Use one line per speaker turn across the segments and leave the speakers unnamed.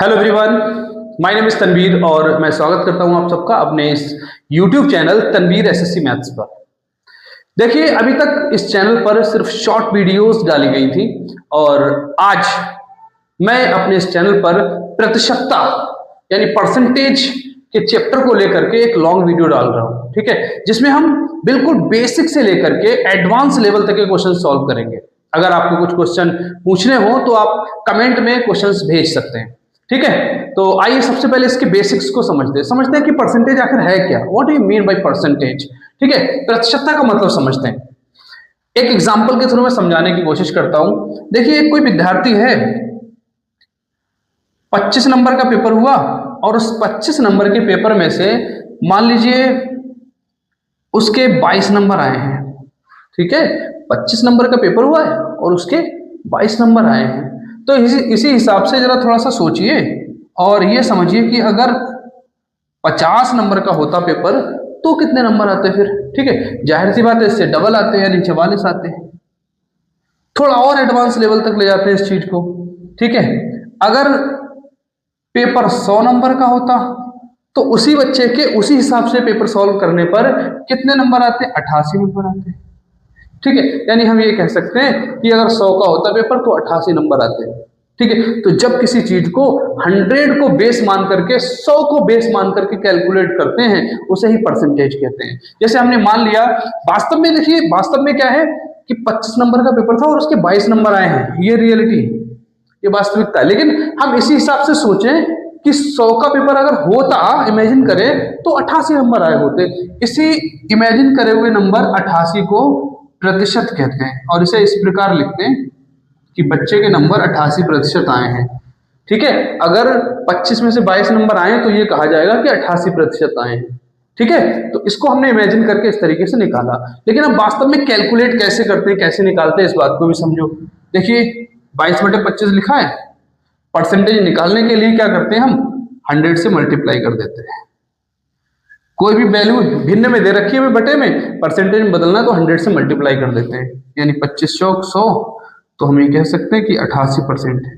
Hello everyone, my name is Tanveer और मैं स्वागत करता हूं आप सबका अपने इस YouTube channel Tanveer SSC maths पर। देखिए, अभी तक इस चैनल पर सिर्फ शॉर्ट वीडियोस डाली गई थी और आज मैं अपने इस चैनल पर प्रतिशतता यानी परसेंटेज के चैप्टर को लेकर के एक लॉन्ग वीडियो डाल रहा हूं, ठीक है, जिसमें हम बिल्कुल बेसिक से लेकर के एडवांस लेवल तक के क्वेश्चन सॉल्व करेंगे। अगर आपको कुछ क्वेश्चन पूछने हो तो आप कमेंट में क्वेश्चंस भेज सकते हैं, ठीक है। तो आइए सबसे पहले इसके बेसिक्स को समझते हैं कि परसेंटेज आखिर है क्या, what do you mean by percentage, ठीक है। प्रतिशतता का मतलब समझते हैं। एक एग्जांपल के थ्रू मैं समझाने की कोशिश करता हूं। देखिए, कोई विद्यार्थी है, 25 नंबर का पेपर हुआ और उस 25 नंबर के पेपर में से मान लीजिए उसके 22 नंबर आए हैं, ठीक है। 25 नंबर का पेपर हुआ है और उसके 22 नंबर आए हैं। तो इसी हिसाब से जरा थोड़ा सा सोचिए और ये समझिए कि अगर 50 नंबर का होता पेपर तो कितने नंबर आते फिर, ठीक है। जाहिर सी बात है, इससे डबल आते हैं यानी 44 आते हैं। थोड़ा और एडवांस लेवल तक ले जाते हैं इस चीज को, ठीक है। अगर पेपर 100 नंबर का होता तो उसी बच्चे के उसी हिसाब से पेपर सॉल्व करने पर कितने नंबर आते हैं, 88 नंबर आते हैं, ठीक है। यानी हम ये कह सकते हैं कि अगर 100 का होता पेपर तो 88 नंबर आते हैं, ठीक है। तो जब किसी चीज को 100 को बेस मान करके 100 को बेस मान करके कैलकुलेट करते हैं उसे ही परसेंटेज कहते हैं। जैसे हमने मान लिया, वास्तव में देखिए, वास्तव में क्या है कि 25 नंबर का पेपर था और उसके 22 नंबर आए हैं, ये रियलिटी, ये वास्तविकता है। लेकिन हम इसी हिसाब से सोचें कि 100 का पेपर अगर होता, इमेजिन करें, तो 88 नंबर आए होते। इसी इमेजिन करे हुए नंबर 88 को प्रतिशत कहते हैं और इसे इस प्रकार लिखते हैं कि बच्चे के नंबर 88% आए हैं, ठीक है। अगर 25 में से 22 नंबर आए तो ये कहा जाएगा कि 88% आए हैं, ठीक है। तो इसको हमने इमेजिन करके इस तरीके से निकाला। लेकिन अब वास्तव में कैलकुलेट कैसे करते हैं, कैसे निकालते हैं, इस बात को भी समझो। देखिए, 22/25 लिखा है, परसेंटेज निकालने के लिए क्या करते हैं, हम 100 से मल्टीप्लाई कर देते हैं। कोई भी वैल्यू भिन्न में दे रखी है बटे में, परसेंटेज में बदलना तो 100 से मल्टीप्लाई कर देते हैं, यानी 25 चौक 100, तो हम ये कह सकते हैं कि 88% है,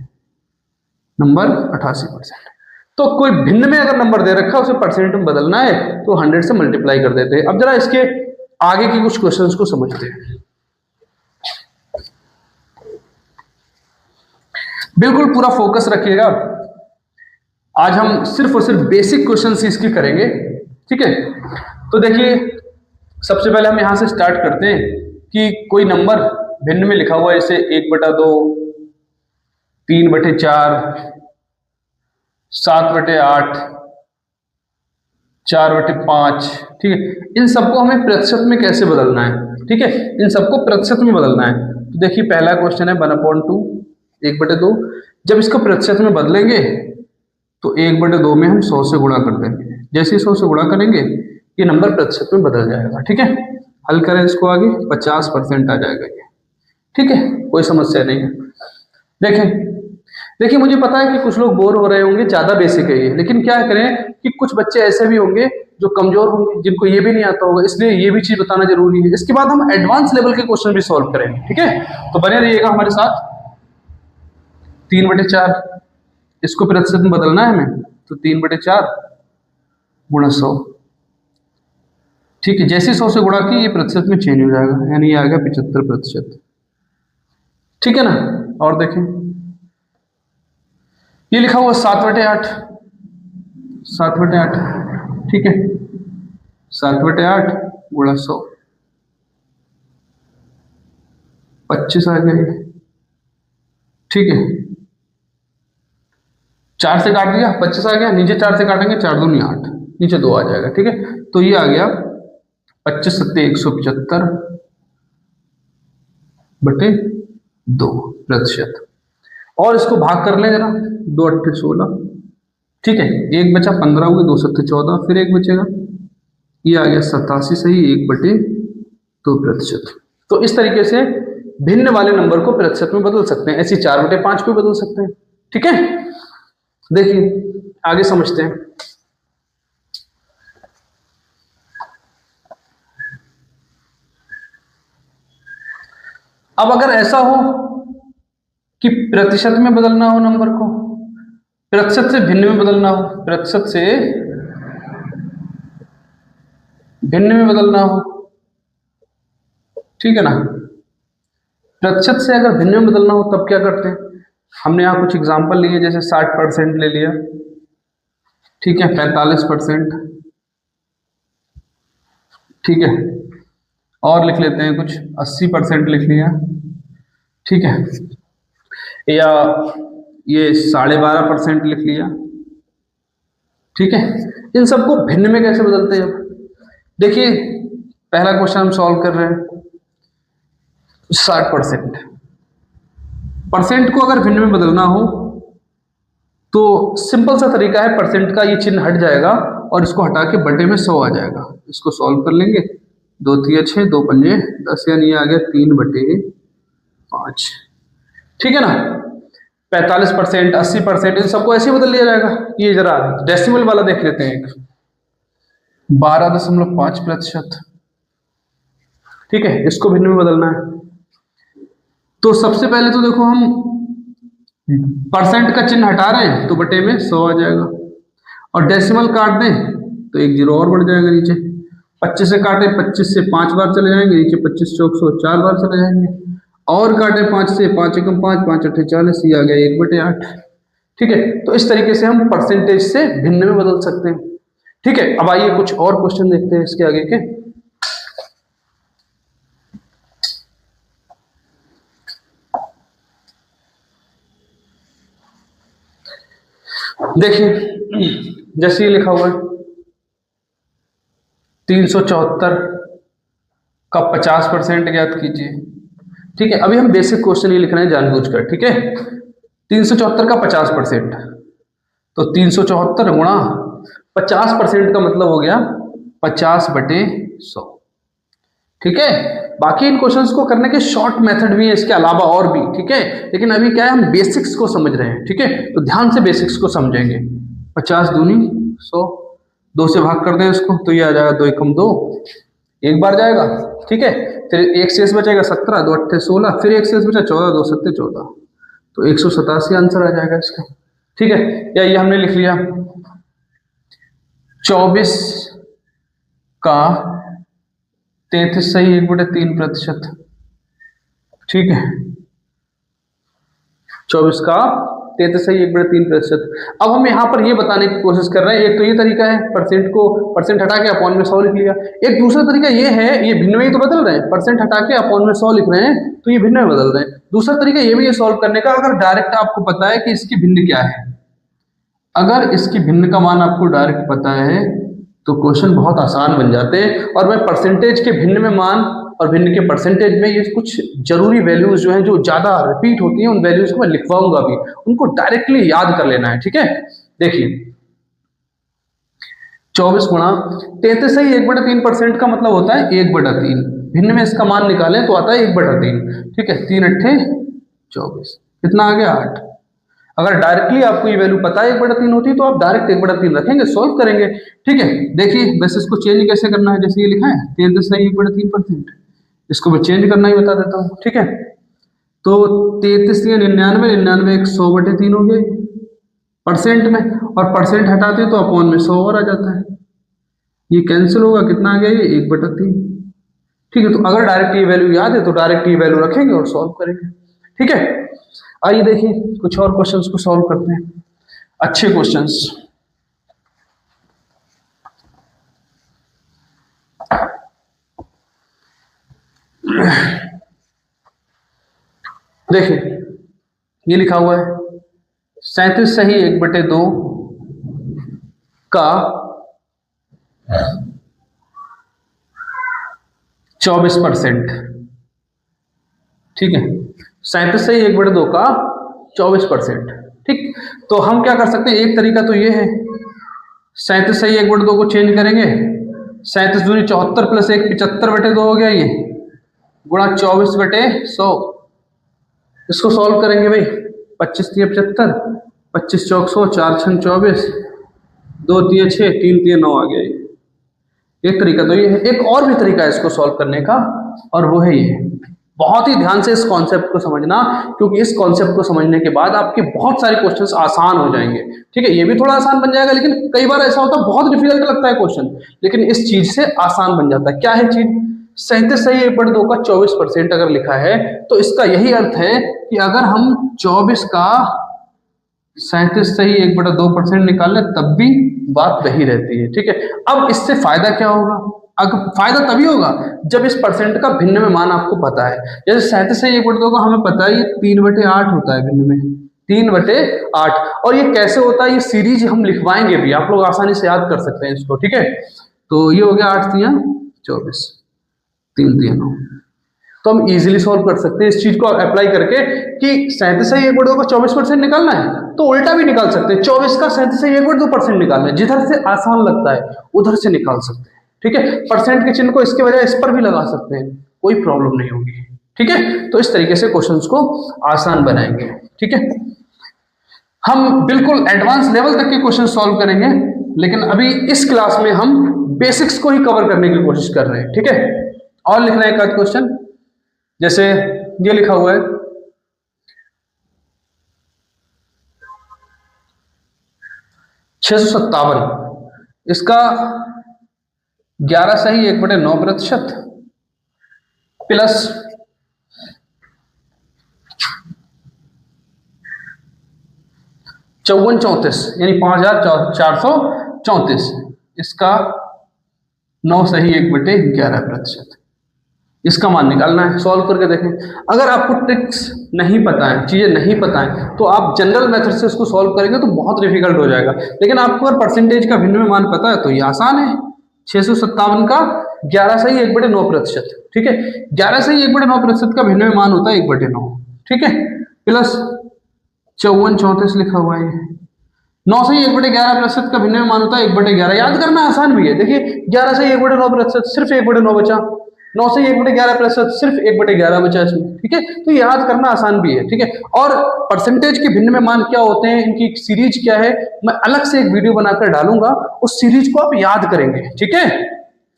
नंबर 88%। तो कोई भिन्न में अगर नंबर दे रखा है उसे परसेंट में बदलना है तो 100 से मल्टीप्लाई कर देते हैं। अब जरा इसके आगे की कुछ क्वेश्चंस को समझते हैं। बिल्कुल पूरा फोकस रखिएगा, आज हम सिर्फ और सिर्फ बेसिक क्वेश्चंस इसकी करेंगे, ठीक है। तो देखिए, सबसे पहले हम यहां से स्टार्ट करते हैं कि कोई नंबर भिन्न में लिखा हुआ है, जैसे 1/2, 3/4, 7/8, 4/5, ठीक है। इन सबको हमें प्रतिशत में कैसे बदलना है, ठीक है, इन सबको प्रतिशत में बदलना है। तो देखिए, पहला क्वेश्चन है 1/2, 1/2। जब इसको प्रतिशत में बदलेंगे तो 1/2 में हम 100 से गुणा कर देंगे। जैसे 100 से गुणा करेंगे ये नंबर प्रतिशत में बदल जाएगा, ठीक है। हल करें इसको, आगे 50% आ जाएगा ये, ठीक है, कोई समस्या नहीं है। देखिए, मुझे पता है कि कुछ लोग बोर हो रहे होंगे, ज्यादा बेसिक है ये, लेकिन क्या करें कि कुछ बच्चे ऐसे भी होंगे जो कमजोर होंगे, जिनको ये भी नहीं आता होगा, इसलिए ये भी चीज बताना जरूरी है। इसके बाद हम एडवांस लेवल के क्वेश्चन भी सॉल्व करेंगे, ठीक है। तो बने रहिएगा हमारे साथ। 3/4 इसको प्रतिशत में बदलना है हमें, तो 3/4 गुणा 100, ठीक है। जैसे 100 से गुणा की ये प्रतिशत में चेंज हो जाएगा, यानी ये आ गया 75%, ठीक है ना। और देखें, ये लिखा हुआ 7/8, 7/8, ठीक है, 7/8 गुणा 100, 25 आ गया, ठीक है। 4 से काट दिया, 25 आ गया, नीचे 4 से काटेंगे, 4 दूनी 8, नीचे 2 आ जाएगा, ठीक है। तो ये आ गया 25 × 7 = 175 बटे 2%। और इसको भाग कर लें जरा, 2 × 8 = 16, ठीक है। एक बचा, 15 हुए, 2 × 7 = 14, फिर एक बचेगा, ये आ गया 87 सही, 1/2%। तो इस तरीके से भिन्न वाले नंबर को प्रतिशत में बदल सकते हैं, ऐसे 4/5 को बदल सकते हैं, ठीक है। देखिए, आगे समझते हैं। अब अगर ऐसा हो कि प्रतिशत में बदलना हो नंबर को, प्रतिशत से भिन्न में बदलना हो, प्रतिशत से भिन्न में बदलना हो, ठीक है ना। प्रतिशत से अगर भिन्न में बदलना हो तब क्या करते हैं, हमने यहाँ कुछ एग्जांपल लिए, जैसे 60% ले लिया, ठीक है, 45%, ठीक है, और लिख लेते हैं कुछ 80% लिख लिया, ठीक है, या ये 12.5% लिख लिया, ठीक है। इन सबको भिन्न में कैसे बदलते हैं? देखिए पहला क्वेश्चन हम सॉल्व कर रहे हैं, 60%, परसेंट को अगर भिन्न में बदलना हो तो सिंपल सा तरीका है, परसेंट का ये चिन्ह हट जाएगा और इसको हटा के बटे में 100 आ जाएगा। इसको सॉल्व कर लेंगे, 2 3 6, 2 पंजे 10, यानी ये आ गया 3/5, ठीक है ना। 45%, 80%, इन सबको ऐसे ही बदल लिया जाएगा। ये जरा डेसिमल वाला देख लेते हैं, 12.5%, ठीक है, इसको भिन्न में बदलना है। तो सबसे पहले तो देखो हम परसेंट का चिन्ह हटा रहे हैं तो बटे में 100 आ जाएगा, और डेसिमल काट दें तो एक जीरो और बढ़ जाएगा नीचे। 25 से काटे, 25 से 5 बार चले जाएंगे नीचे, 25 चौक 100, 4 बार चले जाएंगे, और काटे 5 से, 5 एकम 5, 5 अट्ठे 40, ये आ गया 1/8, ठीक है। तो इस तरीके से हम परसेंटेज से भिन्न में बदल सकते हैं, ठीक है। अब आइए कुछ और क्वेश्चन देखते हैं इसके आगे के। देखिए जैसे ये लिखा हुआ है 374 का 50% ज्ञात कीजिए, ठीक है। अभी हम बेसिक क्वेश्चन ये लिख रहे हैं जानबूझकर, ठीक है। 374 का 50%, तो 374 गुणा 50% का मतलब हो गया 50/100, ठीक है। बाकी इन क्वेश्चंस को करने के शॉर्ट मेथड भी है इसके अलावा और भी, ठीक है, लेकिन अभी क्या है हम बेसिक्स को समझ रहे हैं, ठीक है। तो ध्यान से बेसिक्स को समझेंगे। 50 दूनी 100, 2 से भाग कर दें इसको तो ये आ जाएगा 2 एकम 2, एक बार जाएगा, ठीक है। फिर एक शेष बचेगा 17, 2 अट्ठे 16, फिर एक शेष बचा 14, 2 सत्ते 14, तो 187 आंसर आ जाएगा इसका, ठीक है। या ये हमने लिख लिया 24 का 33 सही 1/3%, ठीक है। 24 का 33 सही 1/3%। अब हम यहाँ पर ये बताने की कोशिश कर रहे हैं, एक तो ये तरीका है परसेंट हटा के अपॉन में 100 लिख लिया, एक दूसरा तरीका ये है, ये भिन्न में ही तो बदल रहे हैं, परसेंट हटा के अपॉन में 100 लिख रहे हैं तो ये भिन्न में बदल रहे हैं। दूसरा तरीका ये भी है सॉल्व करने का, अगर डायरेक्ट आपको पता है कि इसकी भिन्न क्या है, अगर इसकी भिन्न का मान आपको डायरेक्ट पता है तो क्वेश्चन बहुत आसान बन जाते हैं। और मैं परसेंटेज के भिन्न में मान और भिन्न के परसेंटेज में ये कुछ जरूरी वैल्यूज जो हैं जो ज्यादा रिपीट होती हैं, उन वैल्यूज को मैं लिखवाऊंगा भी, उनको डायरेक्टली याद कर लेना है, ठीक है। देखिए 24 गुणा 33 सही 1/3% का मतलब होता है 1/3, भिन्न में इसका मान निकालें तो आता है 1/3, ठीक है। 3 अट्ठे 24, कितना आ गया 8। अगर डायरेक्टली आपको ये वैल्यू पता है 1/3 होती है तो आप डायरेक्ट 1/3 रखेंगे, सॉल्व करेंगे, ठीक है। देखिए बस इसको चेंज कैसे करना है, जैसे ये लिखा है 33 सही 1/3%, इसको मैं चेंज करना ही बता देता हूँ, ठीक है। तो 33 या 99, 99 100/3 हो गया परसेंट में, और परसेंट हटाते तो अपॉन में 100 और आ जाता है, ये कैंसिल होगा, कितना आ गया ये 1/3, ठीक है। तो अगर डायरेक्ट ये वैल्यू याद है तो डायरेक्ट ये वैल्यू रखेंगे और सॉल्व करेंगे, ठीक है। आइए देखिए कुछ और क्वेश्चंस को सॉल्व करते हैं, अच्छे क्वेश्चंस। देखिए ये लिखा हुआ है 37 सही 1/2 का 24%, ठीक है। 37 सही 1/2 का 24%, ठीक। तो हम क्या कर सकते हैं, एक तरीका तो ये है 37 सही 1/2 को चेंज करेंगे, 37 दूनी 74 प्लस 1 75/2 हो गया, ये गुणा 24/100, इसको सॉल्व करेंगे भाई। 25 3 75, 25 चौक 100, 4 6 24, 2 3 6, 3 3 9 आ गया ये। एक तरीका तो ये है, एक और भी तरीका है इसको सॉल्व करने का, और वो है ये बहुत ही ध्यान से इस कॉन्सेप्ट को समझना, क्योंकि इस कॉन्सेप्ट को समझने के बाद आपके बहुत सारे क्वेश्चंस आसान हो जाएंगे। ठीक है, ये भी थोड़ा आसान बन जाएगा, लेकिन कई बार ऐसा होता है बहुत डिफिकल्ट लगता है क्वेश्चन, लेकिन इस चीज से आसान बन जाता है। क्या है चीज? 37 सही 1/2 का 24% अगर लिखा है तो इसका यही अर्थ है कि अगर हम 24 का 37 सही 1/2% निकाल ले तब भी बात वही रहती है। ठीक है, अब इससे फायदा क्या होगा? अगर फायदा तभी होगा जब इस परसेंट का भिन्न में मान आपको पता है। जैसे 37 सही 1/2 का हमें पता है ये 3/8 होता है भिन्न में, 3/8। और ये कैसे होता है, ये सीरीज हम लिखवाएंगे भी, आप लोग आसानी से याद कर सकते हैं इसको। ठीक है, तो ये हो गया 8 3 24, 3 3 9। तो हम इजीली सॉल्व कर सकते हैं इस चीज को अप्लाई करके कि 37 सही 1/2 का 24% निकालना है तो उल्टा भी निकाल सकते हैं, 24 का 37 सही 1/2% निकालना है, जिधर से आसान लगता है उधर से निकाल सकते हैं। ठीक है, परसेंट के चिन्ह को इसके बजाय इस पर भी लगा सकते हैं, कोई प्रॉब्लम नहीं होगी। ठीक है, तो इस तरीके से क्वेश्चंस को आसान बनाएंगे। ठीक है, हम बिल्कुल एडवांस लेवल तक के क्वेश्चन सॉल्व करेंगे, लेकिन अभी इस क्लास में हम बेसिक्स को ही कवर करने की कोशिश कर रहे हैं। ठीक है, और लिखना है एक आध क्वेश्चन, जैसे ये लिखा हुआ है 657, इसका 11 सही 1/9% प्लस 5434 यानी 5434, इसका 9 सही 1/11%। इसका मान निकालना है, सॉल्व करके देखें। अगर आपको ट्रिक्स नहीं पता है, चीजें नहीं पता है, तो आप जनरल मेथड से इसको सॉल्व करेंगे तो बहुत डिफिकल्ट हो जाएगा। लेकिन आपको अगर परसेंटेज का भिन्न में मान पता है तो ये आसान है। 657 का 11 सही 1/9%। ठीक है, 11 सही 1/9% का भिन्न में मान होता है 1/9। ठीक है, प्लस 5434 लिखा हुआ है। 9 सही 1/11% का भिन्न में मान होता है 1/11। याद करना आसान भी है, देखिए 11 सही 1/9%, सिर्फ 1/9 बचा। 9 से 1/11% सिर्फ 1/11 बचा इसमें। ठीक है, तो याद करना आसान भी है। ठीक है, और परसेंटेज के भिन्न में मान क्या होते हैं, इनकी सीरीज क्या है, मैं अलग से एक वीडियो बनाकर डालूंगा, उस सीरीज को आप याद करेंगे। ठीक है,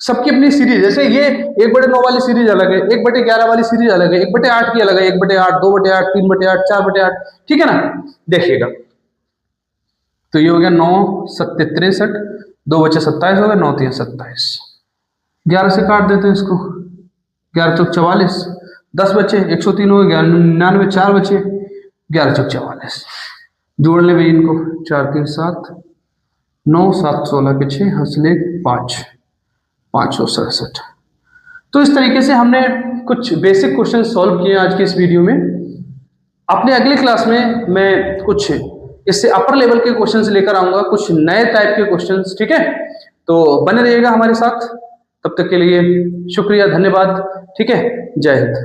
सबकी अपनी सीरीज, जैसे ये 1/9 वाली सीरीज अलग है, 1/11 वाली सीरीज अलग है, 1/8 की अलग है, 1/8, 2/8, 3/8, 4/8। ठीक है ना, देखिएगा। तो ये हो गया 9 7 63, 2 बचे 27 हो गया, 9 3 27। 11 से काट देते हैं इसको, 11 चौक 44, 10 बचे, 103 हो गया, 99, 4 बचे, 11 चौक 44। जोड़ ले भाई इनको, 4 3 7, 9 7 16 के 6, हंसले 5, 567। तो इस तरीके से हमने कुछ बेसिक क्वेश्चन सॉल्व किए आज की इस वीडियो में। अपने अगली क्लास में मैं कुछ इससे अपर लेवल के क्वेश्चंस लेकर आऊंगा, कुछ नए टाइप के क्वेश्चंस। ठीक है, तो बने रहिएगा हमारे साथ। तब तक के लिए शुक्रिया, धन्यवाद। ठीक है, जय हिंद।